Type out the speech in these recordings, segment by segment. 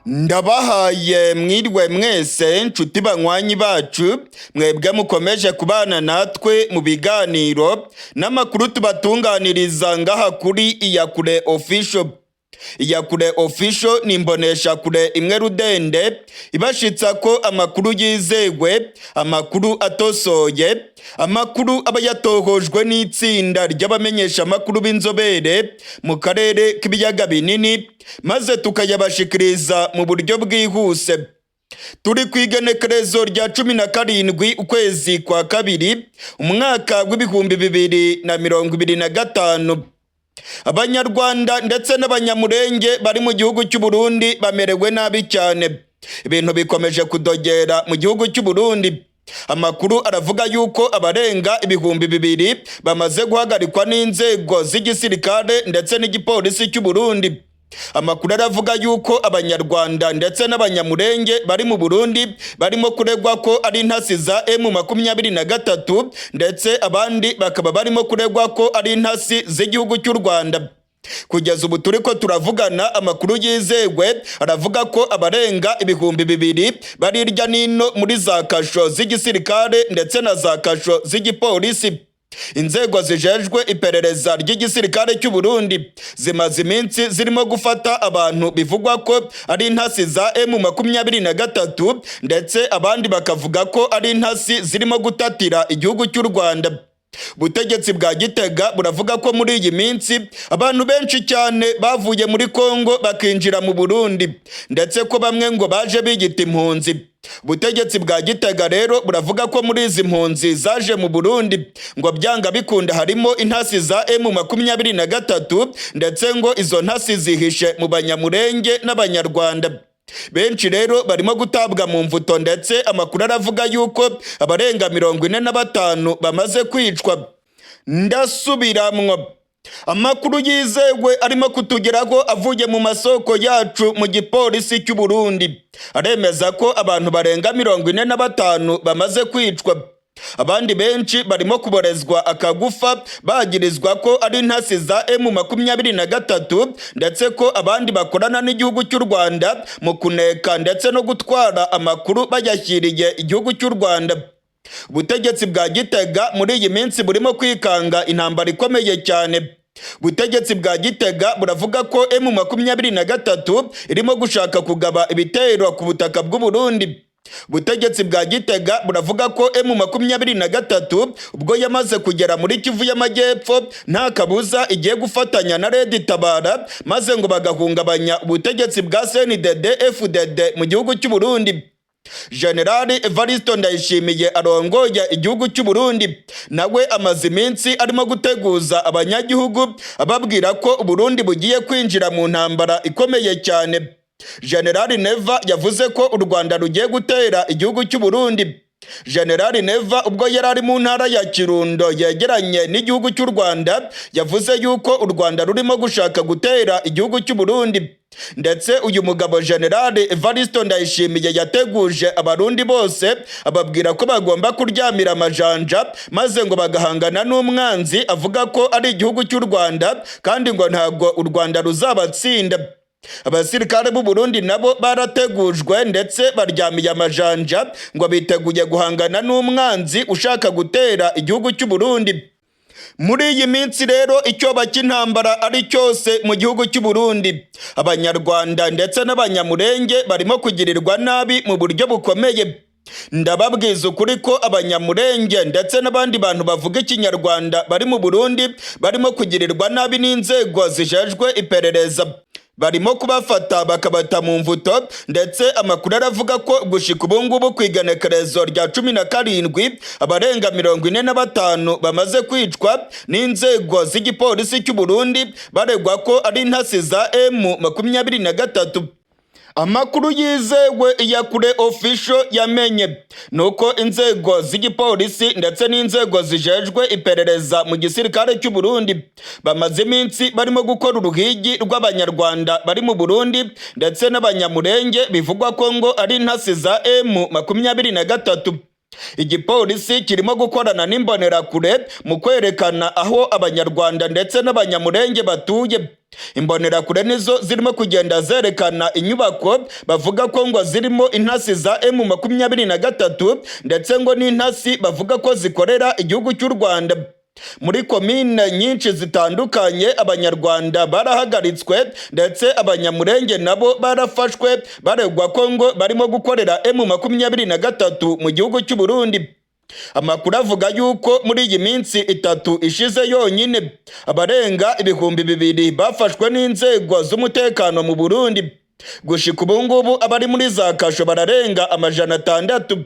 Ndabahaye mwirwe mwese nshuti banywanyi bacu mwebwe mukomeje kubana natwe mu biganiro n'amakuru tubatunganiriza ngaha kuri Iyakure Official. Iyakure Official ni imbonesha kure imwe rudende ibashitsa ko amakuru yizegwe, amakuru atosoye, amakuru aba yatohojwe n'itsinda ry'abamenyesha amakuru b'inzobere mu karere k'ibiyaga binini maze tukayabashikiriza mu buryo bwihuse. Turi kwigenekerezo rya 17 ukwezi kwa kabiri umwaka w'ibihumbi 2025. Abanyarwanda ndetse n'abanyamurenge bari mu gihugu cy'u Burundi bamerewe nabi cyane. Ibintu bikomeje kudogera mu gihugu cy'u Burundi. Amakuru aravuga yuko abarenga 2000 bamaze guhagarikwa n'inzego z'igisirikare ndetse n'igipolisi cy'u Burundi. Amakuru aravuga yuko abanyarwanda ndetse n'abanyamurenge bari mu Burundi barimo kuregwa ko ari intasi za M23 ndetse abandi bakaba barimo kuregwa ko ari intasi z'igihugu cy'u Rwanda. Kugeza ubu turiko turavugana amakuru yizegwe aravuga ko abarenga 2000 bari irya nino muri za kasho z'igisirikare ndetse na za kasho z'igipolisi. Inzego zijejwe iperereza ry'igisirikare cy'u Burundi zimaze iminsi zirimo gufata abantu bivugwa ko ari intasi za M23 ndetse abandi bakavuga ko ari intasi zirimo gutatira igihugu cy'u Rwanda. Butegetsi bwa Gitega buravuga ko muri iyi minsi abantu benshi cyane bavuye muri Kongo bakinjira mu Burundi ndetse ko bamwe ngo baje bigita impunzi. Butegetsi bwa Gitega rero buravuga ko muri izi mpunzi zaje mu Burundi ngo byanga bikunda harimo intasi za M23 ndetse ngo izo ntasi zihishe mu banyamurenge n'abanyarwanda. Benshi rero barimo gutabwa mu mvuto ndetse amakuru aravuga yuko abarenga 45 bamaze kwicwa. Ndasubiramwo. Amakuru yizewe arimo kutugeraho avuye mu masoko yacu mu gipolisi cy'u Burundi aremeza ko abantu barenga 45 bamaze kwicwa. Abandi benshi barimo kuborezwa akagufa bagirizwa ko ari intasi za M23 ndetse ko abandi bakorana n'igihugu cy'u Rwanda mu kuneka ndetse no gutwara amakuru bayashyiriye igihugu cy'u Rwanda. Ubutegetsi bwa Gitega muri iyi minsi burimo kwikanga intambara ikomeye cyane. Ubutegetsi bwa Gitega buravuga ko M23 irimo gushaka kugaba ibitero ku butaka bw'u Burundi. Ubutegetsi bwa Gitega buravuga ko M23 ubwo yamaze kugera muri Kivu y'Amajyepfo nta kabuza igiye gufatanya na Red Tabara maze ngo bagahungabanya ubutegetsi bwa CNDD FDD mu gihugu cy'u Burundi. General Evaristo Ndayishimiye arongoye igihugu cy'u Burundi nawe amaze iminsi arimo guteguza abanyagihugu ababwira ko u Burundi bugiye kwinjira mu ntambara ikomeye cyane. General Neva yavuze ko u Rwanda rugiye gutera igihugu cy'u Burundi. General Neva ubwo yari ari mu ntara ya Kirundo yegeranye n'igihugu cy'u Rwanda yavuze yuko u Rwanda rurimo gushaka gutera igihugu cy'u Burundi. Ndetse uyu mugabo General Evaristo Ndayishimiye yateguje abarundi bose ababwira ko bagomba kuryamira amajanja maze ngo bagahangana n'umwanzi avuga ko ari igihugu cy'u Rwanda kandi ngo ntago u Rwanda ruzabatsinda. Abasirikare b'u Burundi nabo barategujwe ndetse baryamiye amajanja ngo biteguye guhangana n'umwanzi ushaka gutera igihugu cy'u Burundi. Muri iyi minsi rero icyoba cy'intambara ari cyose mu gihugu cy'u Burundi, abanyarwanda ndetse n'abanyamurenge barimo kugirirwa nabi mu buryo bukomeye. Ndababwiza ukuri ko abanyamurenge ndetse n'abandi bantu bavuga ikinyarwanda bari mu Burundi barimo kugirirwa nabi n'inzego zijejwe iperereza. Barimo kubafata bakabata mu mvuto ndetse amakuru aravuga ko gushika ubu ngubu kwigenekerezo rya 17 abarenga 45 bamaze kwicwa n'inzego z'igipolisi cy'u Burundi baregwa ko ari intasi za M23. Amakuru yizewe Iyakure Official yamenye nuko inzego z'igipolisi ndetse n'inzego zijejwe iperereza mu gisirikare cy'u Burundi bamaze iminsi barimo gukora uruhigi rw'abanyarwanda bari mu Burundi ndetse n'abanyamurenge bivugwa ko ngo ari intasi za M23. Igipolisi kirimo gukorana n'imbonerakure mu kwerekana aho abanyarwanda ndetse n'abanyamurenge batuye. Imbonerakure nizo zirimo kugenda zerekana inyubako bavuga ko ngo zirimo intasi za M23 ndetse ngo n'intasi bavuga ko zikorera igihugu cy'u Rwanda. Muri komine nyinshi zitandukanye Abanyarwanda barahagaritswe ndetse Abanyamurenge nabo barafashwe baregwa ko ngo barimo gukorera M23 mu gihugu cy'u Burundi. Amakuru avuga yuko muri iyi minsi 3 ishize yonyine abarenga 2,000 bafashwe n'inzego z'umutekano mu Burundi. Gushika ubu ngubu abari muri za kasho bararenga 600,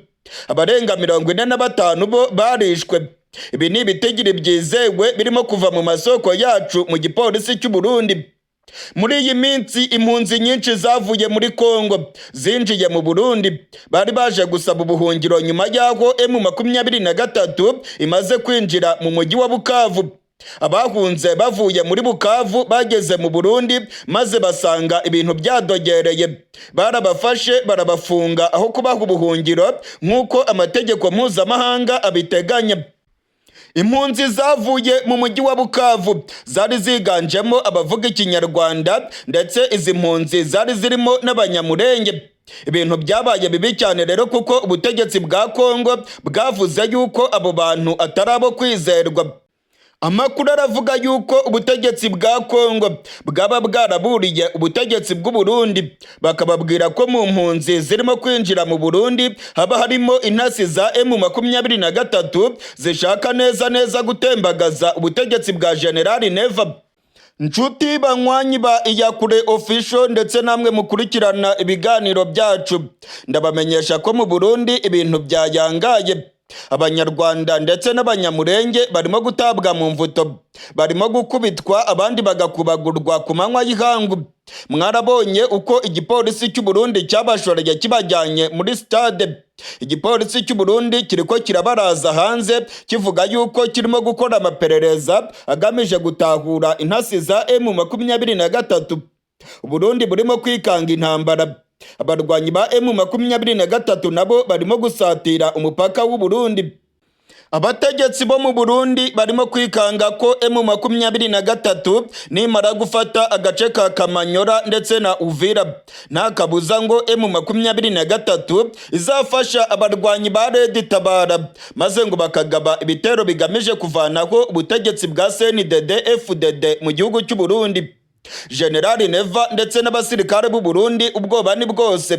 abarenga 45 bo barishwe. Ibi ni ibitigiri byizewe birimo kuva mu masoko yacu mu gipolisi cy'u Burundi. Muri iyi minsi impunzi nyinshi zavuye muri Kongo zinjiye mu Burundi bari baje gusaba ubuhungiro nyuma y'aho M23 imaze kwinjira mu mujyi wa Bukavu. Abahunze bavuye muri Bukavu bageze mu Burundi maze basanga ibintu byadogereye, barabafashe barabafunga aho kubaha ubuhungiro nk'uko amategeko mpuzamahanga abiteganya. Impunzi zavuye mu mujyi wa Bukavu zari ziganjemo abavuga ikinyarwanda ndetse izi mpunzi zari zirimo n'Abanyamurenge. Ibintu byabaye bibi cyane rero kuko ubutegetsi bwa Kongo bwavuze yuko abo bantu atari abo kwizerwa. Amakuru aravuga yuko ubutegetsi bwa Kongo bwaba bwaraburiye ubutegetsi bw'u Burundi bakababwira ko mu mpunzi zirimo kwinjira mu Burundi haba harimo intasi za M23 zishaka neza gutembagaza ubutegetsi bwa General Neva. Nshuti banywanyi ba Iyakure official ndetse namwe mukurikirana ibiganiro byacu, ndabamenyesha ko mu Burundi ibintu byayangaye. Abanyarwanda ndetse n'Abanyamurenge barimo gutabwa mu mvuto, barimo gukubitwa abandi bagakubagurwa ku manywa y'ihangu. Mwarabonye uko igipolisi cy'u Burundi cyabashoreye kibajyanye muri stade. Igipolisi cy'u Burundi kiriko kirabaraza hanze kivuga yuko kirimo gukora amaperereza agamije gutahura intasi za M23. Burundi burimo kwikanga intambara. Abarwanyi ba M23 nabo barimo gusatira umupaka w'u Burundi. Abategetsi bo mu Burundi barimo kwikanga ko M23 nimara gufata agace ka Kamanyora ndetse na Uvira, nta kabuza ngo M23 izafasha abarwanyi ba Red Tabara maze ngo bakagaba ibitero bigamije kuvanaho ubutegetsi bwa CNDD-FDD mu gihugu cy'u Burundi. General Neva ndetse n'abasirikare b'u Burundi ubwoba ni bwose.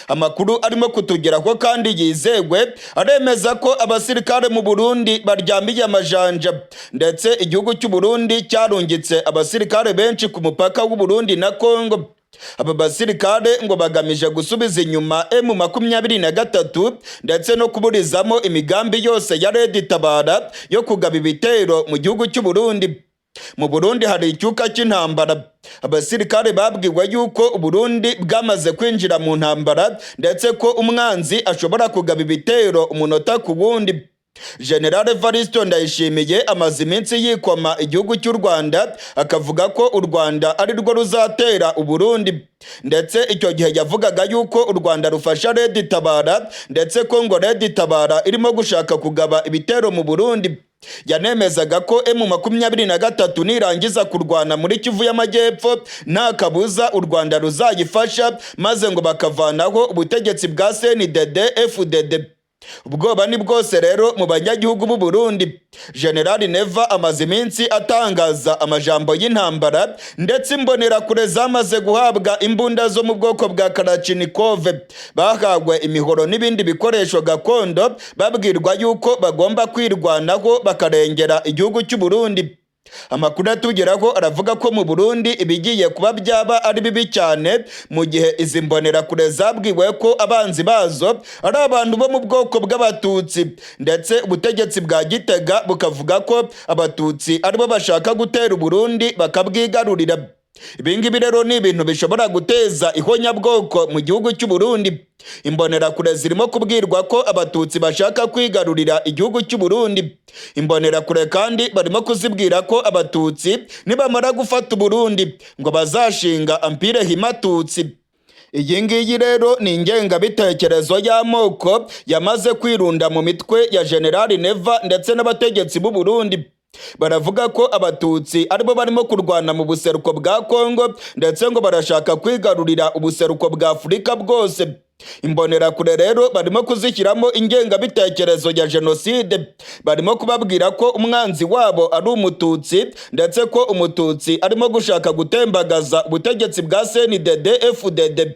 Amakuru arimo kutugeraho kandi yizewe aremeza ko abasirikare mu Burundi baryamiye amajanja ndetse igihugu cy'u Burundi cyarungitse abasirikare benshi ku mupaka w'u Burundi na Kongo. Aba basirikare ngo bagamije gusubiza inyuma M23 ndetse no kuburizamo imigambi yose ya Red Tabara yo kugaba ibitero mu gihugu cy'u Burundi. Mu Burundi hari icyuka cy'intambara. Abasirikare babwiwe yuko u Burundi bwamaze kwinjira mu ntambara ndetse ko umwanzi ashobora kugaba ibitero umunota ku wundi. General Evaristo Ndayishimiye amaze iminsi yikoma igihugu cy'u Rwanda akavuga ko u Rwanda ari rwo ruzatera u Burundi, ndetse icyo gihe yavugaga yuko u Rwanda rufasha Red Tabara ndetse ko ngo Red Tabara irimo gushaka kugaba ibitero mu Burundi. Yanemezaga ko M23 nirangiza kurwana muri Kivu y'Amajyepfo nta kabuza u Rwanda ruzayifasha maze ngo bakavanaho ubutegetsi bwa CNDD-FDD. Ubwoba ni bwose rero mu banyagihugu b'u Burundi. General Neva amaze iminsi atangaza amajambo y'intambara ndetse imbonerakure zamaze guhabwa imbunda zo mu bwoko bwa Kalashnikov, bahawe imihoro n'ibindi bikoresho gakondo babwirwa yuko bagomba kwirwanaho bakarengera igihugu cy'u Burundi. Amakuru atugeraho aravuga ko mu Burundi ibigiye kuba byaba ari bibi cyane mu gihe izi mbonerakure zabwiwe ko abanzi bazo ari abantu bo mu bwoko bw'Abatutsi, ndetse ubutegetsi bwa Gitega bukavuga ko Abatutsi aribo bashaka gutera u Burundi bakabwigarurira. Ibingibi rero ni ibintu bishobora guteza ihonyabwoko mu gihugu cy'u Burundi. Imbonerakure zirimo kubwirwa ko Abatutsi bashaka kwigarurira igihugu cy'u Burundi. Imbonerakure kandi barimo kuzibwira ko Abatutsi nibamara gufata u Burundi ngo bazashinga Empire Himatutsi. Iyi ngiyi rero ni ingengabitekerezo y'amoko yamaze kwirunda mu mitwe ya General Neva ndetse n'abategetsi b'u Burundi. baravuga ko abatutsi aribo barimo kurwana mu buseruko bwa Kongo ndetse ngo barashaka kwigarurira ubuseruko bwa Afurika bwose. Imbonerakure rero barimo kuzishyiramo ingengabitekerezo ya jenoside, barimo kubabwira ko umwanzi wabo ari umututsi ndetse ko umututsi arimo gushaka gutembagaza ubutegetsi bwa CNDD-FDD.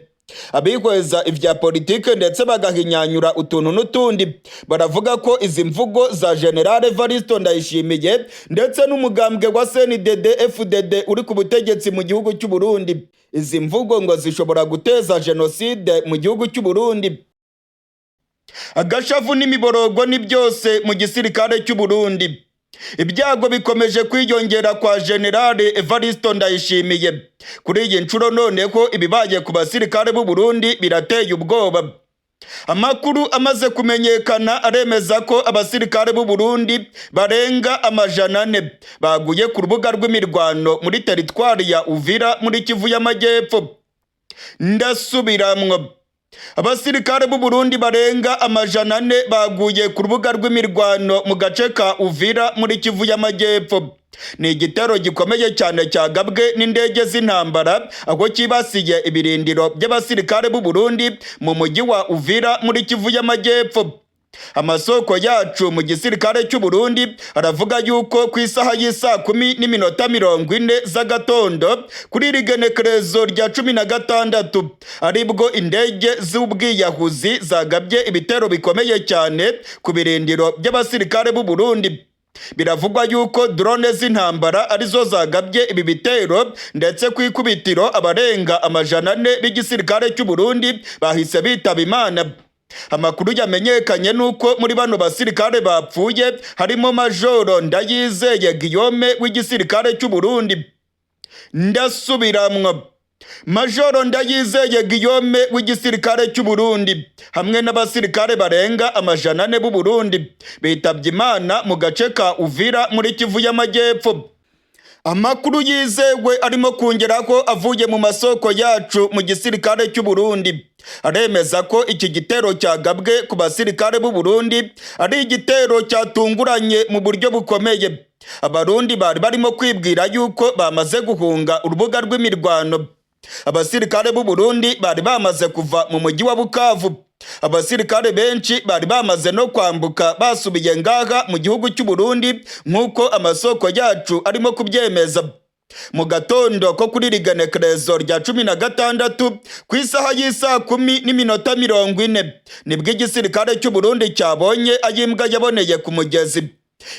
Abihweza ivya politike ndetse bagahinyanyura utuntu n'utundi baravuga ko izi mvugo za General Evaristo Ndayishimiye ndetse n'umugambwe wa CNDD-FDD uri ku butegetsi mu gihugu cy'u Burundi, izi mvugo ngo zishobora guteza jenoside mu gihugu cy'u Burundi. Agashavu n'imiborogo ni byose mu gisirikare cy'u Burundi. Ibyago bikomeje kwiyongera kwa General Evaristo Ndayishimiye. Kuri iyi nshuro noneho ibibaye ku basirikare b'u Burundi birateye ubwoba. Amakuru amaze kumenyekana aremeza ko abasirikare b'u Burundi barenga 400 baguye ku rubuga rw'imirwano muri teritwari ya Uvira muri Kivu y'Amajyepfo. Ndasubiramwo, abasirikare b'u Burundi barenga 400 baguye ku rubuga rw'imirwano mu gace ka Uvira muri Kivu y'Amajyepfo. Ni igitero gikomeye cyane cyagabwe n'indege z'intambara aho kibasiye ibirindiro by'abasirikare b'u Burundi mu mujyi wa Uvira muri Kivu y'Amajyepfo. Amasoko yacu mu gisirikare cy'u Burundi aravuga yuko ku isaha y'isa 10:40 z'agatondo kuri rigenekerezo rya 16 aribwo indege z'ubwiyahuzi zagabye ibitero bikomeye cyane ku birindiro by'abasirikare b'u Burundi. Biravugwa yuko drone z'intambara arizo zagabye ibi bitero ndetse ku ikubitiro abarenga 400 b'igisirikare cy'u Burundi bahise bitaba Imana. Amakuru yamenyekanye nuko muri bano basirikare bapfuye harimo Majoro Ndayizeye Guillaume w'igisirikare cy'u Burundi. Ndasubiramwo, Majoro Ndayizeye Guillaume w'igisirikare cy'u Burundi hamwe n'abasirikare barenga 400 b'u Burundi bitabye Imana mu gace ka Uvira muri Kivu y'Amajyepfo. Amakuru yizewe arimo kongeraho avuye mu masoko yacu mu gisirikare cy'u Burundi aremeza ko iki gitero cyagabwe ku basirikare b'u Burundi ari igitero cyatunguranye mu buryo bukomeye. Abarundi bari barimo kwibwira yuko bamaze guhunga urubuga rw'imirwano. Abasirikare b'u Burundi bari bamaze kuva mu mujyi wa Bukavu. Abasirikare benshi bari bamaze no kwambuka basubiye ngaha mu gihugu cy'u Burundi nk'uko amasoko yacu arimo kubyemeza. Mu gatondo ko kuri rigenekerezo rya 16 ku isaha y'isa 10:40 nibwo igisirikare cy'u Burundi cyabonye ayimbwa yaboneye ku mugezi.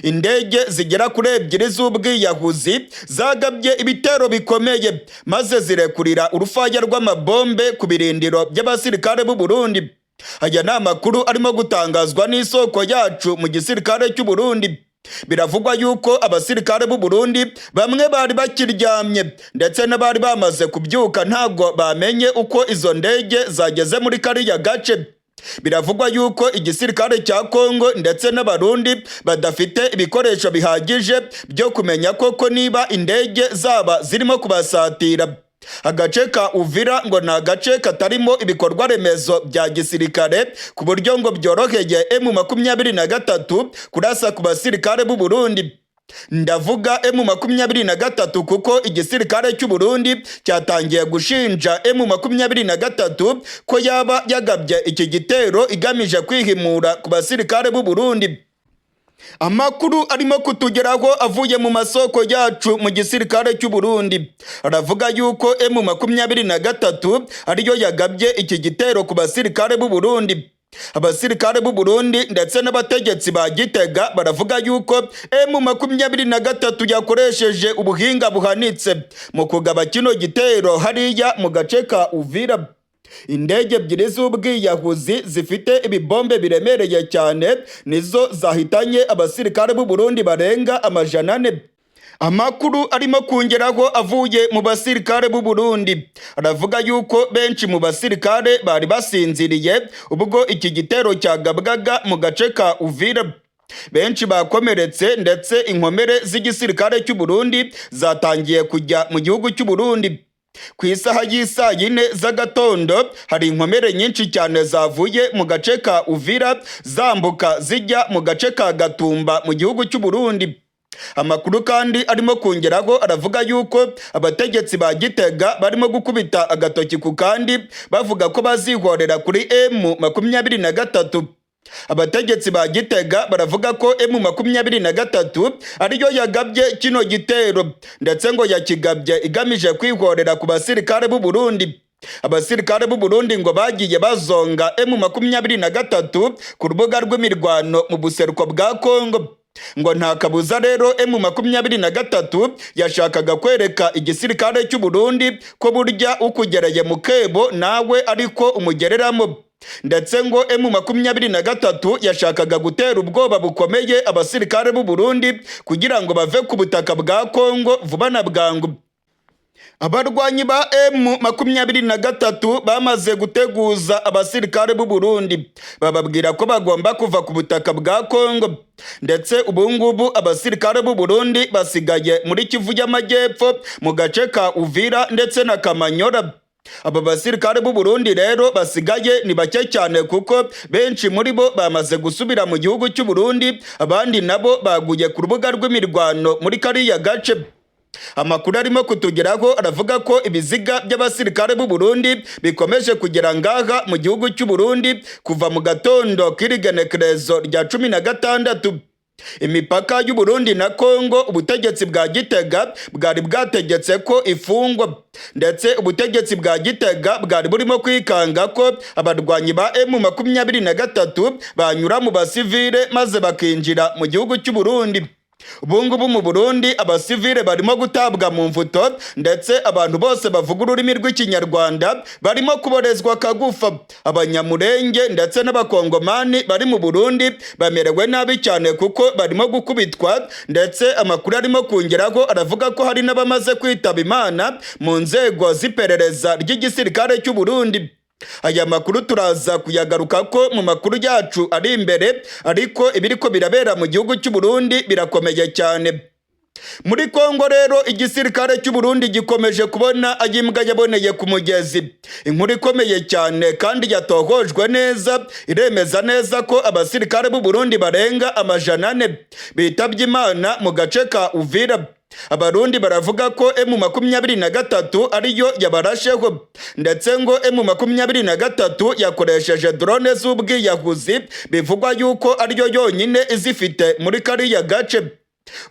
Indege zigera kuri 2 z'ubwiyahuzi zagabye ibitero bikomeye maze zirekurira urufaya rw'amabombe ku birindiro by'abasirikare b'u Burundi. Aya ni amakuru arimo gutangazwa n'isoko yacu mu gisirikare cy'u Burundi. Biravugwa yuko abasirikare b'u Burundi bamwe bari bakiryamye ndetse n'abari bamaze kubyuka ntago bamenye uko izo ndege zageze muri kariya gace. Biravugwa yuko igisirikare cya Kongo ndetse n'abarundi badafite ibikoresho bihagije byo kumenya koko niba indege zaba zirimo kubasatira. Agace ka Uvira ngo na agace katarimo ibikorwa remezo bya gisirikare ku buryo ngo byoroheye M23 kurasa ku basirikare b'u Burundi. Ndavuga M23 kuko igisirikare cy'u Burundi cyatangiye gushinja M23 ko yaba yagabye iki gitero igamije kwihimura ku basirikare b'u Burundi. Amakuru arimo kutugeraho avuye mu masoko yacu mu gisirikare cy'u Burundi aravuga yuko M23 ariyo yagabye iki gitero ku basirikare b'u Burundi. Abasirikare b'u Burundi ndetse n'abategetsi ba Gitega baravuga yuko M23 yakoresheje ubuhinga buhanitse mu kugaba kino gitero hariya mu gace ka Uvira. Indege 2 z'ubwiyahuzi zifite ibibombe biremereye cyane nizo zahitanye abasirikare b'u Burundi barenga 400. Amakuru arimo kongeraho avuye mu basirikare b'u Burundi aravuga yuko benshi mu basirikare bari basinziriye ubwo iki gitero cyagabwaga mu gace ka Uvira. Benshi bakomeretse ndetse inkomere z'igisirikare cy'u Burundi zatangiye kujya mu gihugu cy'u Burundi. Ku isaha y'isa 4 z'agatondo hari inkomere nyinshi cyane zavuye mu gace ka Uvira zambuka zijya mu gace ka Gatumba mu gihugu cy'u Burundi. Amakuru kandi arimo kongeraho aravuga yuko abategetsi ba Gitega barimo gukubita agatoki ku kandi bavuga ko bazihorera kuri M23. Abategetsi ba Gitega baravuga ko M23 ariyo yagabye kino gitero, ndetse ngo yakigabye igamije kwihorera ku basirikare b'u Burundi. Abasirikare b'u Burundi ngo bagiye bazonga M23 ku rubuga rw'imirwano mu buseruko bwa Kongo. Ngo nta kabuza rero M23 yashakaga kwereka igisirikare cy'u Burundi ko burya ukugereye mu kebo nawe ariko umugereramo. Ndetse ngo M23 yashakaga gutera ubwoba bukomeye abasirikare b'u Burundi kugira ngo bave ku butaka bwa Kongo vuba na bwangu. Abarwanyi ba M23 bamaze guteguza abasirikare b'u Burundi, bababwira ko bagomba kuva ku butaka bwa Kongo. Ndetse ubungubu abasirikare b'u Burundi basigaye muri Kivu y'Amajyepfo mu gace ka Uvira ndetse na Kamanyora. Aba basirikare b'u Burundi rero basigaye ni bake cyane kuko benshi muri bo bamaze gusubira mu gihugu cy'u Burundi, abandi nabo baguye ku rubuga rw'imirwano muri kariya gace. Amakuru arimo kutugeraho aravuga ko ibiziga by'abasirikare b'u Burundi bikomeje kugera ngaha mu gihugu cy'u Burundi kuva mu gatondo k'irigenekerezo rya 16. Imipaka y'u Burundi na Kongo ubutegetsi bwa Gitega bwari bwategetse ko ifungwa, ndetse ubutegetsi bwa Gitega bwari burimo kwikanga ko abarwanyi ba M23 banyura mu basivile maze bakinjira mu gihugu cy'u Burundi. Ubungubu mu Burundi abasivile barimo gutabwa mu mvuto, ndetse abantu bose bavuga ururimi rw'ikinyarwanda barimo kuborezwa kagufa. Abanyamurenge ndetse n'abakongomani bari mu Burundi bamerewe nabi cyane kuko barimo gukubitwa, ndetse amakuru arimo kongeraho aravuga ko hari n'abamaze kwitaba Imana mu nzego z'iperereza ry'igisirikare cy'u Burundi. Aya makuru turaza kuyagaruka ko mu makuru yacu ari imbere, ariko ibiriko birabera mu gihugu cy'u Burundi birakomeye cyane. Muri Kongo rero igisirikare cy'u Burundi gikomeje kubona ayimbwa yaboneye ku mugezi. Inkuru ikomeye cyane kandi yatohojwe neza iremeza neza ko abasirikare b'u Burundi barenga 400 bitabye Imana mu gace ka Uvira. Abarundi baravuga ko M23 ariyo yabarasheho, ndetse ngo M23 yakoresheje drone z'ubwiyahuzi bivugwa yuko ariyo yonyine izifite muri kariya gace.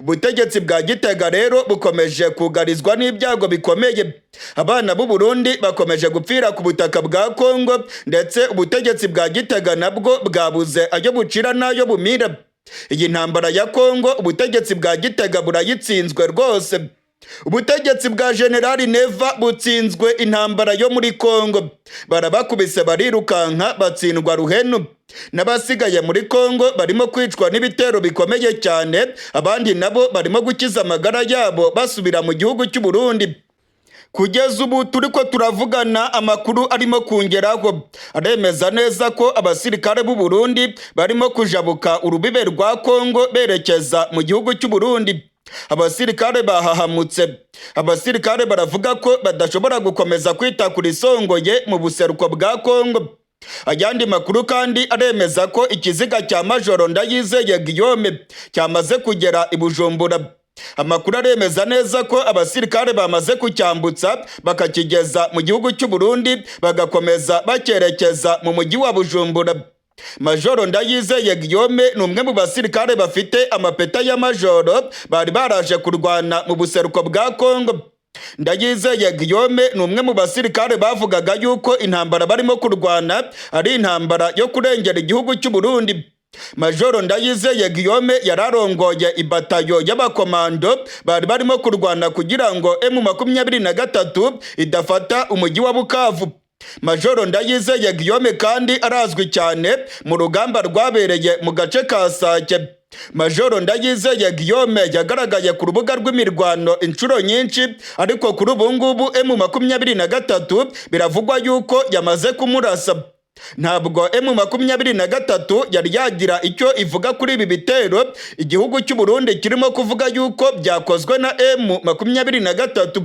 Ubutegetsi bwa Gitega rero bukomeje kugarizwa n'ibyago bikomeye. Abana b'u Burundi bakomeje gupfira ku butaka bwa Kongo, ndetse ubutegetsi bwa Gitega nabwo bwabuze ayo bucira n'ayo bumira. Iyi ntambara ya Kongo ubutegetsi bwa Gitega burayitsinzwe rwose. Ubutegetsi bwa Generali Neva butsinzwe intambara yo muri Kongo, barabakubise barirukanka batsindwa ruhenu. N'abasigaye muri Kongo barimo kwicwa n'ibitero bikomeye cyane, abandi nabo barimo gukiza amagara yabo basubira mu gihugu cy'u Burundi. Kugeza ubu turiko turavugana amakuru arimo kongeraho aremeza neza ko abasirikare b'u Burundi barimo kujabuka urubibe rwa Kongo berekeza mu gihugu cy'u Burundi. Abasirikare bahahamutse. Abasirikare baravuga ko badashobora gukomeza kwita kuri songoye mu buseruko bwa Kongo. Ayandi makuru kandi aremeza ko ikiziga cya Majoro Ndayizeye Guillaume cyamaze kugera i Bujumbura. Amakuru aremeza neza ko abasirikare bamaze kucyambutsa bakakigeza mu gihugu cy'u Burundi bagakomeza bakerekeza mu mujyi wa Bujumbura. Majoro Ndayizeye Guillaume ni umwe mu basirikare bafite amapeta ya majoro bari baraje kurwana mu buseruko bwa Kongo. Ndayizeye Guillaume ni umwe mu basirikare bavugaga yuko intambara barimo kurwana ari intambara yo kurengera igihugu cy'u Burundi. Majoro Ndayizeye Guillaume yararongoye ibatayo y'abakomando bari barimo kurwana kugira ngo M23 idafata umujyi wa Bukavu. Majoro Ndayizeye Guillaume kandi arazwi cyane mu rugamba rwabereye mu gace ka Sake. Majoro Ndayizeye Guillaume yagaragaye ku rubuga rw'imirwano inshuro nyinshi, ariko kuri ubu ngubu M23 biravugwa yuko yamaze kumurasa. ntabwo M23 yari yagira icyo ivuga kuri ibi bitero igihugu cy'u Burundi kirimo kuvuga yuko byakozwe na M23.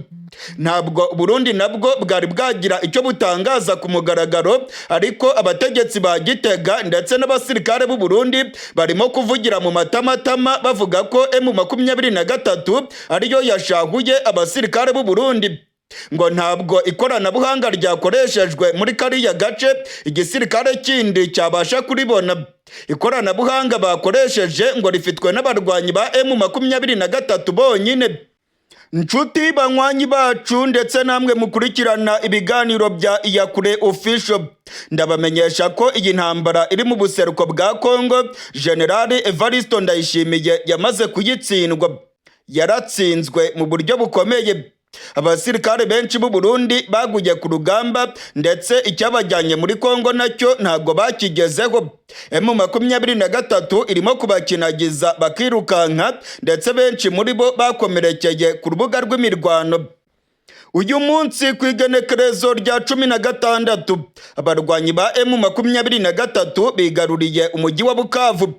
Ntabwo Burundi nabwo bwari bwagira icyo butangaza ku mugaragaro, ariko abategetsi ba Gitega ndetse n'abasirikare b'u Burundi barimo kuvugira mu matamatama bavuga ko M23 ariyo yashahuye abasirikare b'u Burundi, ngo ntabwo ikoranabuhanga ryakoreshejwe muri kariya gace igisirikare kindi cyabasha kuribona. Ikoranabuhanga bakoresheje ngo rifitwe n'abarwanyi ba M23 bonyine. Nshuti banywanyi bacu ndetse namwe mukurikirana ibiganiro bya Iyakure Official, ndabamenyesha ko iyi ntambara iri mu buseruko bwa Kongo General Evariste Ndayishimiye yamaze kuyitsindwa. Yaratsinzwe mu buryo bukomeye. Abasirikare benshi b'u Burundi baguye ku rugamba, ndetse icyabajyanye muri Kongo nacyo ntago bakigezeho. M23 irimo kubakinagiza bakirukanka, ndetse benshi muri bo bakomerekeye ku rubuga rw'imirwano. Uyu munsi ku igenekerezo rya 16 abarwanyi ba M23 bigaruriye umujyi wa Bukavu.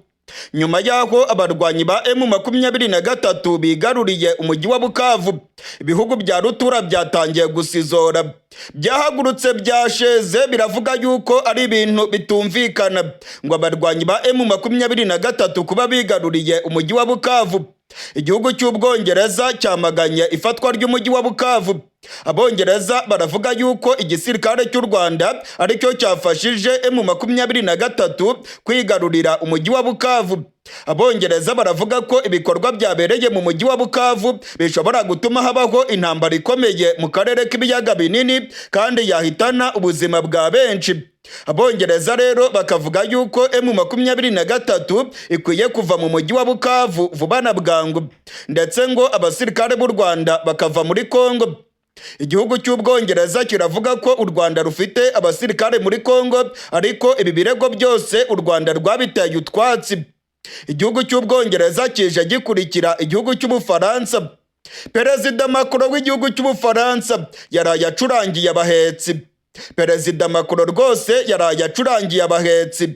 Nyuma yaho abarwanyi ba M23 bigaruriye umujyi wa Bukavu, ibihugu bya rutura byatangiye gusizora. Byahagurutse byasheze biravuga yuko ari ibintu bitumvikana ngo abarwanyi ba M23 kuba bigaruriye umujyi wa Bukavu. Igihugu cy'Ubwongereza cyamaganye ifatwa ry'umujyi wa Bukavu. Abongereza baravuga yuko igisirikare cy'u Rwanda aricyo cyafashije M23 kwigarurira umujyi wa Bukavu. Abongereza baravuga ko ibikorwa byabereye mu mujyi wa Bukavu bishobora gutuma habaho intambara ikomeye mu karere k'ibiyaga binini kandi yahitana ubuzima bwa benshi. Abongereza rero bakavuga yuko M23 ikwiye kuva mu mujyi wa Bukavu vuba na bwangu, ndetse ngo abasirikare b'u Rwanda bakava muri Kongo. Igihugu cy'Ubwongereza kiravuga ko u Rwanda rufite abasirikare muri Kongo, ariko ibi birego byose u Rwanda rwabiteye utwatsi. Igihugu cy'Ubwongereza kije gikurikira igihugu cy'Ubufaransa. Perezida Macron w'igihugu cy'Ubufaransa yaraye acurangiye abahetsi. Perezida Macron rwose yaraye acurangiye abahetsi,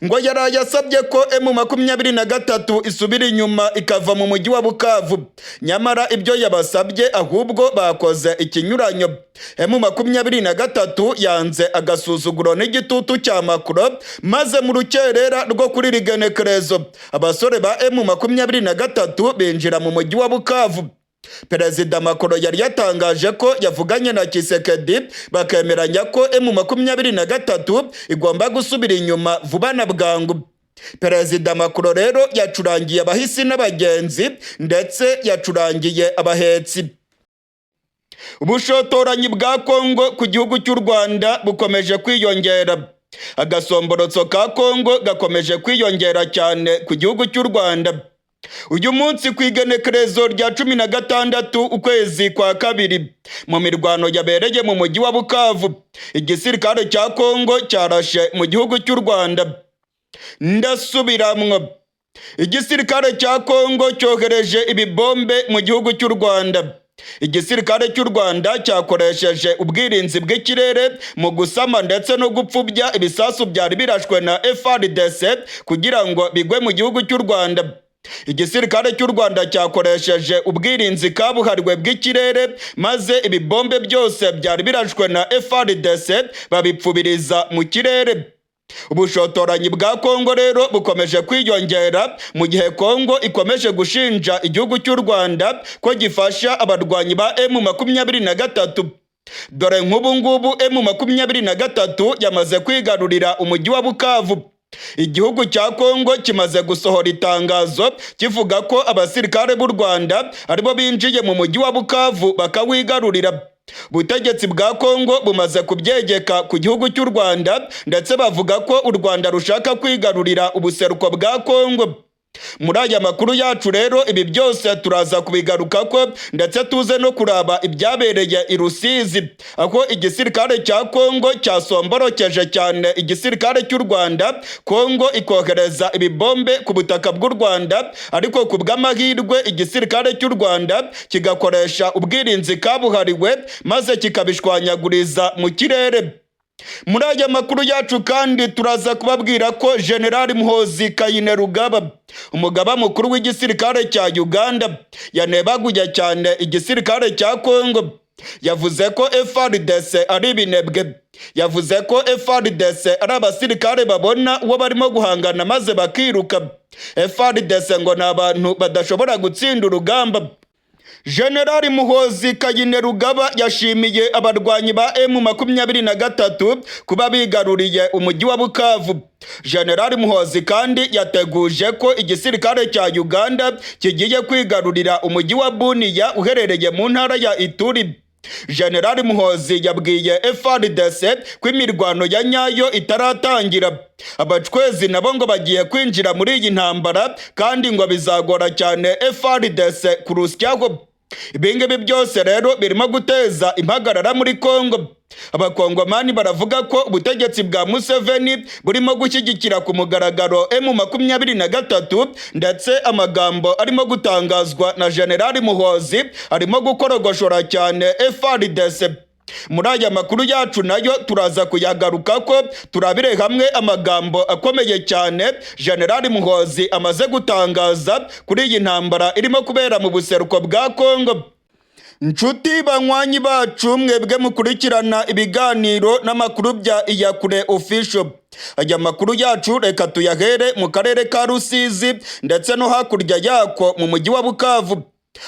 ngo yaraye asabye ko M23 isubira inyuma ikava mu mujyi wa Bukavu. Nyamara ibyo yabasabye ahubwo bakoze ikinyuranyo. M23 yanze agasuzuguro n'igitutu cya Macron, maze mu rukerera rwo kuri rigenekerezo abasore ba M23 binjira mu mujyi wa Bukavu. Perezida Macron yari yatangaje ko yavuganye na Tshisekedi bakemeranya ko M23 igomba gusubira inyuma vuba na bwangu. Perezida Macron rero yacurangiye abahisi n'abagenzi, ndetse yacurangiye abahetsi. Ubushotoranyi bwa Kongo ku gihugu cy'u Rwanda bukomeje kwiyongera. Agasomborotso ka Kongo gakomeje kwiyongera cyane ku gihugu cy'u Rwanda. Uyu munsi ku igenekerezo rya 16 ukwezi kwa kabiri, mu mirwano yabereye mu mujyi wa Bukavu, igisirikare cya Kongo cyarashe mu gihugu cy'u Rwanda. Ndasubiramwo, igisirikare cya Kongo cyohereje ibibombe mu gihugu cy'u Rwanda. Igisirikare cy'u Rwanda cyakoresheje ubwirinzi bw'ikirere mu gusama ndetse no gupfubya ibisasu byari birashwe na FARDC kugira ngo bigwe mu gihugu cy'u Rwanda. Igisirikare cy'u Rwanda cyakoresheje ubwirinzi kabuhariwe bw'ikirere, maze ibibombe byose byari birashwe na FARDC babipfubiriza mu kirere. Ubushotoranyi bwa Kongo rero bukomeje kwiyongera mu gihe Kongo ikomeje gushinja igihugu cy'u Rwanda ko gifasha abarwanyi ba M23. Dore nk'ubu ngubu M23 yamaze kwigarurira umujyi wa Bukavu. Igihugu cya Kongo kimaze gusohora itangazo kivuga ko abasirikare b'u Rwanda aribo binjiye mu mujyi wa Bukavu bakawigarurira. Ubutegetsi bwa Kongo bumaze kubyegeka ku gihugu cy'u Rwanda, ndetse bavuga ko u Rwanda rushaka kwigarurira ubuseruko bwa Kongo. Muri aya makuru yacu rero ibi byose turaza kubigaruka ko, ndetse tuze no kuraba ibyabereye i Rusizi, aho igisirikare cya Kongo cyasomborokeje cyane igisirikare cy'u Rwanda. Kongo ikohereza ibibombe ku butaka bw'u Rwanda, ariko ku bw'amahirwe igisirikare cy'u Rwanda kigakoresha ubwirinzi kabuhariwe maze kikabishwanyaguriza mu kirere. Muri aya makuru yacu kandi turaza kubabwira ko General Muhoozi Kainerugaba, umugaba mukuru w'igisirikare cya Uganda, yanebaguye cyane igisirikare cya Kongo. Yavuze ko FARDC ari ibinebwe. Yavuze ko FARDC ari abasirikare babona uwo barimo guhangana maze bakiruka. FARDC ngo ni abantu badashobora gutsinda urugamba. General Muhoozi Kainerugaba yashimiye abarwanyi ba M23 kuba bigaruriye umujyi wa Bukavu. General Muhoozi kandi yateguje ko igisirikare cya Uganda kigiye kwigarurira umujyi wa Bunia uherereye mu ntara ya Ituri. General Muhoozi yabwiye FARDC ko imirwano ya nyayo itaratangira. Abacwezi nabo ngo bagiye kwinjira muri iyi ntambara kandi ngo bizagora cyane FARDC kurusyaho. Ibingibi byose rero birimo guteza impagarara muri Kongo. Abakongomani baravuga ko ubutegetsi bwa Museveni burimo gushyigikira ku mugaragaro M23 ndetse amagambo arimo gutangazwa na General Muhoozi arimo gukorogoshora cyane FARDC. Muri aya makuru yacu nayo turaza kuyagaruka ko turabire hamwe amagambo akomeye cyane General Muhoozi amaze gutangaza kuri iyi ntambara irimo kubera mu buseruko bwa Kongo. Nshuti banywanyi bacu, mwebwe mukurikirana ibiganiro n'amakuru bya Iyakure Official. Aya makuru yacu reka tuyahere mu karere ka Rusizi ndetse no hakurya yako mu mujyi wa Bukavu.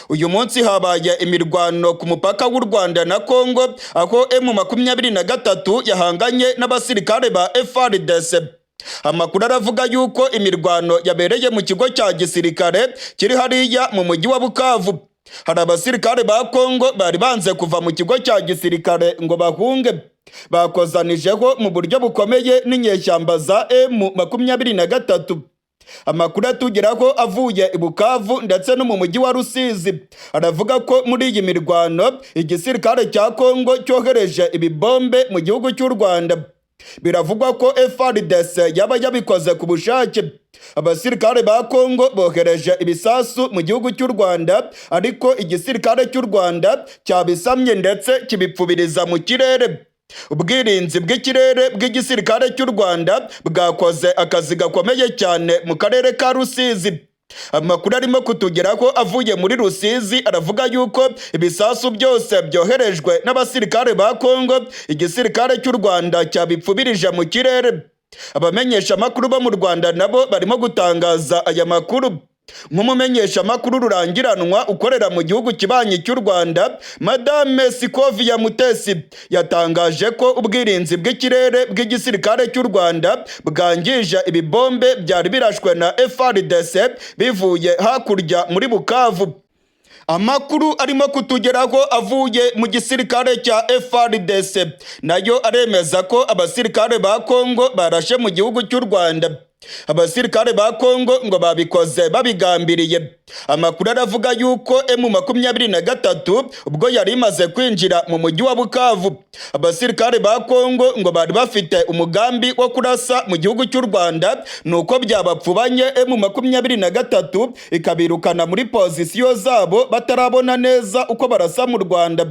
Uyu munsi habaye imirwano ku mupaka w'u Rwanda na Kongo, aho M23 yahanganye n'abasirikare ba FARDC. Amakuru aravuga yuko imirwano yabereye mu kigo cya gisirikare kiri hariya mu mujyi wa Bukavu. Hari abasirikare ba Kongo bari banze kuva mu kigo cya gisirikare ngo bahunge. Bakozanijeho mu buryo bukomeye n'inyeshyamba za M23. Amakuru atugeraho avuye i Bukavu ndetse no mu mujyi wa Rusizi aravuga ko muri iyi mirwano igisirikare cya Kongo cyohereje ibibombe mu gihugu cy'u Rwanda. Biravugwa ko FARDC yaba yabikoze ku bushake. Abasirikare ba Kongo bohereje ibisasu mu gihugu cy'u Rwanda, ariko igisirikare cy'u Rwanda cyabisamye ndetse kibipfubiriza mu kirere. Ubwirinzi bw'ikirere bw'igisirikare cy'u Rwanda bwakoze akazi gakomeye cyane mu karere ka Rusizi. Amakuru arimo kutugeraho avuye muri Rusizi aravuga yuko ibisasu byose byoherejwe n'abasirikare ba Kongo igisirikare cy'u Rwanda cyabipfubirije mu kirere. Abamenyesha makuru bo mu Rwanda nabo barimo gutangaza aya makuru. Nk'umumenyesha makuru rurangiranwa ukorera mu gihugu kibanyi cy'u Rwanda, Madame Sikovia Mutesi yatangaje ko ubwirinzi bw'ikirere bw'igisirikare cy'u Rwanda bwangije ibibombe byari birashwe na FARDC bivuye hakurya muri Bukavu. Amakuru arimo kutugeraho avuye mu gisirikare cya FARDC nayo aremeza ko abasirikare ba Kongo barashe mu gihugu cy'u Rwanda. Abasirikare ba Kongo ngo babikoze babigambiriye. Amakuru aravuga yuko M23 ubwo yari imaze kwinjira mu mujyi wa Bukavu, abasirikare ba Kongo ngo bari bafite umugambi wo kurasa mu gihugu cy'u Rwanda, nuko byabapfubanye M23 ikabirukana muri pozisiyo zabo batarabona neza uko barasa mu Rwanda.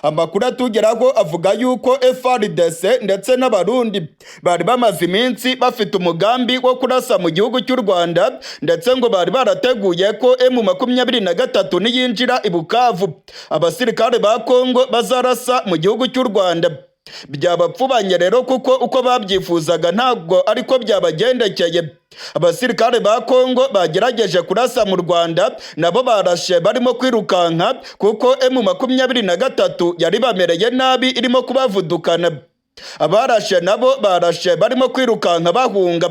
Amakuru atugeraho avuga yuko FARDC ndetse n'Abarundi bari bamaze iminsi bafite umugambi wo kurasa mu gihugu cy'u Rwanda, ndetse ngo bari barateguye ko M23 niyinjira i Bukavu abasirikare ba Kongo bazarasa mu gihugu cy'u Rwanda. Byabapfubanye rero kuko uko babyifuzaga ntabwo ariko byabagendekeye. Abasirikare ba Kongo bagerageje kurasa mu Rwanda nabo barashe barimo kwirukanka kuko M23 yari bamereye nabi irimo kubavudukana. Abarashe nabo barashe barimo kwirukanka bahunga.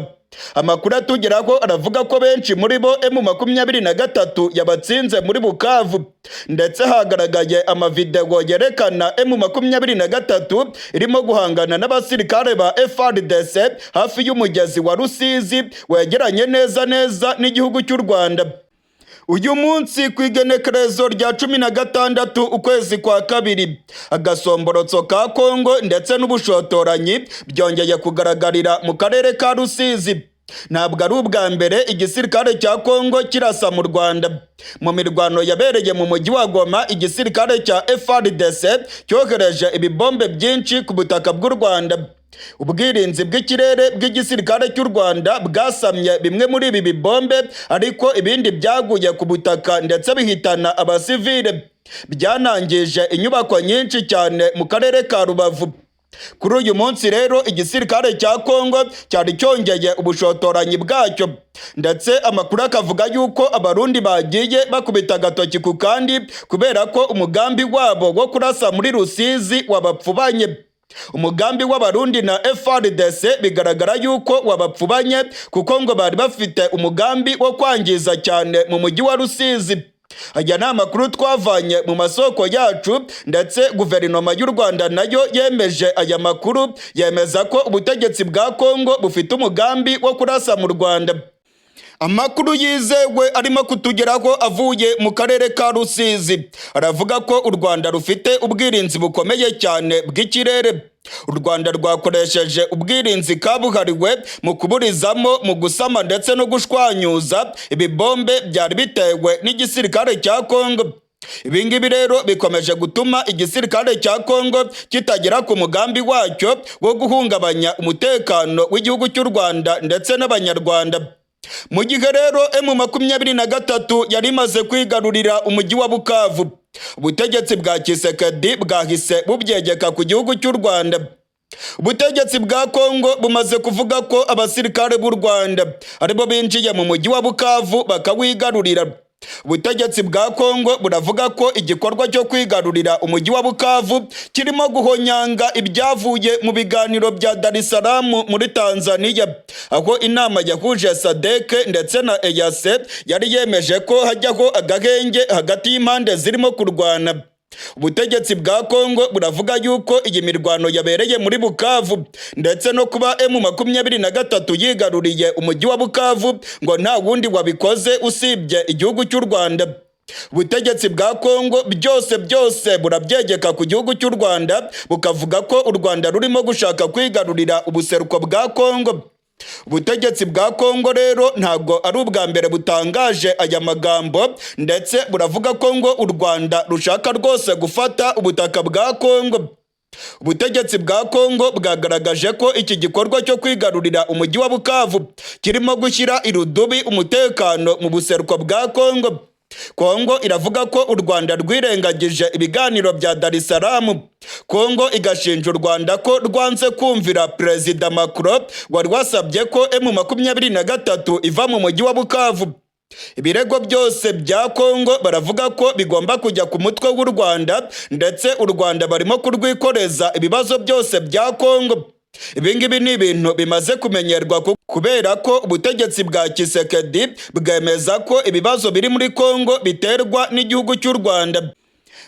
Amakuru atugeraho aravuga ko benshi muri bo M23 yabatsinze muri Bukavu, ndetse hagaragaye amavideo yerekana M23 irimo guhangana n'abasirikare ba FARDC hafi y'umugezi wa Rusizi wegeranye neza n'igihugu cy'u Rwanda. Uyu munsi ku igenekerezo rya 16 ukwezi kwa kabiri, agasomborotso ka Kongo ndetse n'ubushotoranyi byongeye kugaragarira mu karere ka Rusizi. Ntabwo ari ubwa mbere igisirikare cya Kongo kirasa mu Rwanda. Mu mirwano yabereye mu mujyi wa Goma, igisirikare cya FARDC cyohereje ibibombe byinshi ku butaka bw'u Rwanda. ubwirinzi bw'ikirere bw'igisirikare cy'u Rwanda bwasamye bimwe muri ibi bibombe, ariko ibindi byaguye ku butaka ndetse bihitana abasivile, byanangije inyubako nyinshi cyane mu karere ka Rubavu. Kuri uyu munsi rero igisirikare cya Kongo cyari cyongeye ubushotoranyi bwacyo, ndetse amakuru akavuga yuko abarundi bagiye bakubita agatoki ku kandi kubera ko umugambi wabo wo kurasa muri Rusizi wabapfubanye. Umugambi w'abarundi na FARDC bigaragara yuko wabapfubanye, kuko ngo bari bafite umugambi wo kwangiza cyane mu mujyi wa Rusizi. Aya ni amakuru twavanye mu masoko yacu, ndetse guverinoma y'u Rwanda nayo yemeje aya makuru, yemeza ko ubutegetsi bwa Kongo bufite umugambi wo kurasa mu Rwanda. Amakuru yizewe arimo kutugeraho avuye mu karere ka Rusizi aravuga ko u Rwanda rufite ubwirinzi bukomeye cyane bw'ikirere. U Rwanda rwakoresheje ubwirinzi kabuhariwe mu kuburizamo, mu gusama ndetse no gushwanyuza ibibombe byari bitewe n'igisirikare cya Kongo. Ibi ngibi rero bikomeje gutuma igisirikare cya Kongo kitagera ku mugambi wacyo wo guhungabanya umutekano w'igihugu cy'u Rwanda ndetse n'Abanyarwanda. Mu gihe rero M23 yari imaze kwigarurira umujyi wa Bukavu, ubutegetsi bwa Kisekedi bwahise bubyegeka ku gihugu cy'u Rwanda. Ubutegetsi bwa Kongo bumaze kuvuga ko abasirikare b'u Rwanda aribo binjiye mu mujyi wa Bukavu bakawigarurira. Ubutegetsi bwa Kongo buravuga ko igikorwa cyo kwigarurira umujyi wa Bukavu kirimo guhonyanga ibyavuye mu biganiro bya Dar es Salaam muri Tanzania, aho inama yahuje SADC ndetse na EAC yari yemeje ko hajyaho agahenge hagati y'impande zirimo kurwana. Ubutegetsi bwa Kongo buravuga yuko iyi mirwano yabereye muri Bukavu, ndetse no kuba M23 yigaruriye umujyi wa Bukavu ngo nta wundi wabikoze usibye igihugu cy'u Rwanda. Ubutegetsi bwa Kongo byose burabyegeka ku gihugu cy'u Rwanda, bukavuga ko u Rwanda rurimo gushaka kwigarurira ubuseruko bwa Kongo. Ubutegetsi bwa Kongo rero ntabwo ari ubwa mbere butangaje aya magambo, ndetse buravuga ko ngo u Rwanda rushaka rwose gufata ubutaka bwa Kongo. Ubutegetsi bwa Kongo bwagaragaje ko iki gikorwa cyo kwigarurira umujyi wa Bukavu kirimo gushyira irudubi umutekano mu buseruko bwa Kongo. Kongo iravuga ko u Rwanda rwirengagije ibiganiro bya Dar es Salaam. Kongo igashinja u Rwanda ko rwanze kumvira Perezida Macron wari wasabye ko M23 iva mu mujyi wa Bukavu. Ibirego byose bya Kongo baravuga ko bigomba kujya ku mutwe w'u Rwanda, ndetse u Rwanda barimo kurwikoreza ibibazo byose bya Kongo. Ibi ngibi ni ibintu bimaze kumenyerwa kubera ko ubutegetsi bwa Kisekedi bwemeza ko ibibazo biri muri Kongo biterwa n'igihugu cy'u Rwanda.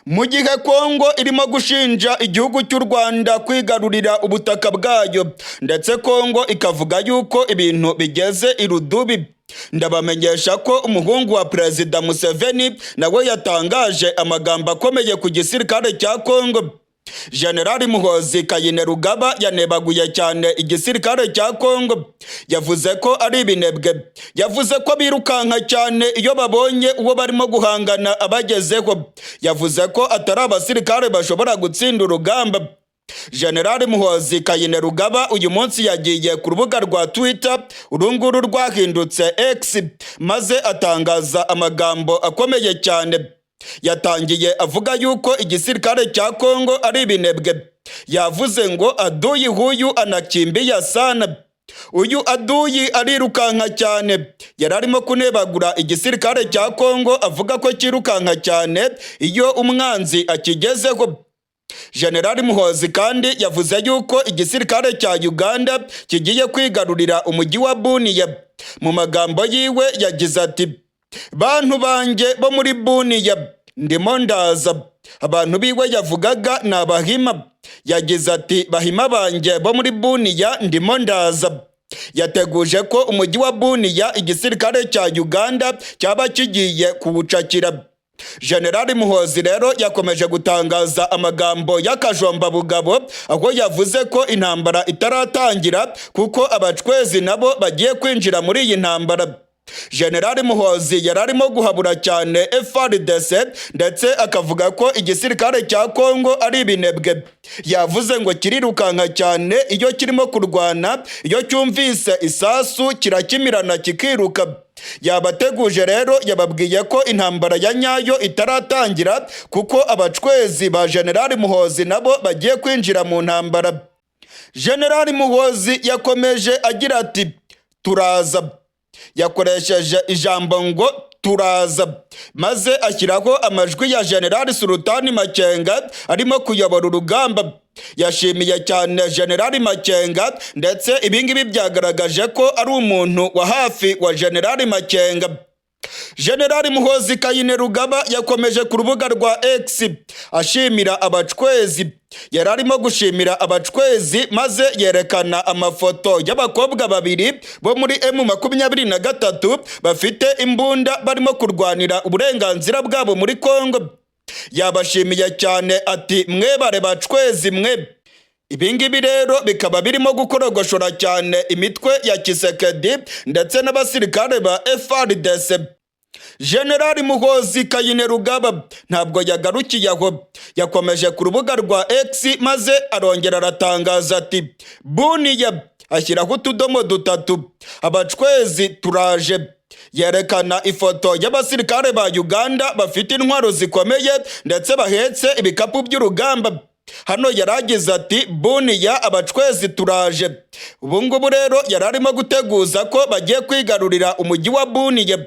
Mu gihe Kongo irimo gushinja igihugu cy'u Rwanda kwigarurira ubutaka bwayo, ndetse Kongo ikavuga yuko ibintu bigeze irudubi. Ndabamenyesha ko umuhungu wa Perezida Museveni nawe yatangaje amagambo akomeye ku gisirikare cya Kongo. General Muhozi Kainerugaba yanebaguye cyane igisirikare cya Kongo. Yavuze ko ari ibinebwe. Yavuze ko birukanka cyane iyo babonye uwo barimo guhangana abagezeho. Yavuze ko atari abasirikare bashobora gutsinda urugamba. General Muhozi Kainerugaba uyu munsi yagiye ku rubuga rwa Twitter, urunguru rwahindutse X, maze atangaza amagambo akomeye cyane. Yatangiye avuga yuko igisirikare cya Kongo ari ibinebwe. Yavuze ngo adui huyu anakimbia sana. Uyu adui arirukanka cyane. Yari arimo kunebagura igisirikare cya Kongo avuga ko kirukanka cyane iyo umwanzi akigezeho. General Muhozi kandi yavuze yuko igisirikare cya Uganda kigiye kwigarurira umujyi wa Bunia. Mu magambo yiwe yagize ati: "Bantu banjye bo muri Bunia ndimo ndaza." Abantu biwe yavugaga ni Abahima. Yagize ati: "Bahima banjye bo muri Bunia ndimo ndaza." Yateguje ko umujyi wa Bunia igisirikare cya Uganda cyaba kigiye kuwucakira. General Muhozi rero yakomeje gutangaza amagambo y'akajomba bugabo, aho yavuze ko intambara itaratangira kuko abacwezi nabo bagiye kwinjira muri iyi ntambara. General Muhoozi yari arimo guhabura cyane FARDC ndetse akavuga ko igisirikare cya Kongo ari ibinebwe. Yavuze ngo kirirukanka cyane iyo kirimo kurwana, iyo cyumvise isasu kirakimirana kikiruka. Yabateguje rero yababwiye ko intambara ya nyayo itaratangira kuko abacwezi ba General Muhoozi nabo bagiye kwinjira mu ntambara. General Muhoozi yakomeje agira ati turaza. Yakoresheje ijambo ngo turaza, maze ashyiraho amajwi ya General Sultani Makenga arimo kuyobora urugamba. Yashimiye cyane General Makenga ndetse ibingibi byagaragaje ko ari umuntu wa hafi wa General Makenga. General Muhoozi Kainerugaba yakomeje ku rubuga rwa X ashimira abacwezi. Yari arimo gushimira abacwezi maze yerekana amafoto y'abakobwa babiri bo muri M23 bafite imbunda barimo kurwanira uburenganzira bwabo muri Kongo. Yabashimiye cyane ati mwebare bacwezi mwe. Ibingibi rero bikaba birimo gukorogoshora cyane imitwe ya Kisekedi ndetse n'abasirikare ba FARDC. General Muhoozi Kainerugaba ntabwo yagarukiye aho, yakomeje ku rubuga rwa X maze arongera aratangaza ati buniya, ashyiraho utudomo dutatu, abacwezi turaje. Yerekana ifoto y'abasirikare ba Uganda bafite intwaro zikomeye ndetse bahetse ibikapu by'urugamba. Hano yaragize ati buniya, abacwezi turaje. Ubungubu rero yari arimo guteguza ko bagiye kwigarurira umujyi wa Buniya.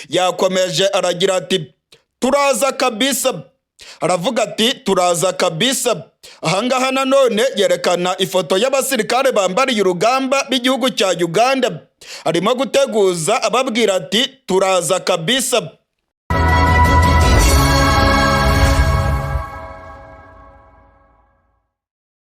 Yakomeje aragira ati turaza kabisa. Aravuga ati turaza kabisa. Ahangaha nanone yerekana ifoto y'abasirikare bambariye urugamba b'igihugu cya Uganda. Arimo guteguza ababwira ati turaza kabisa.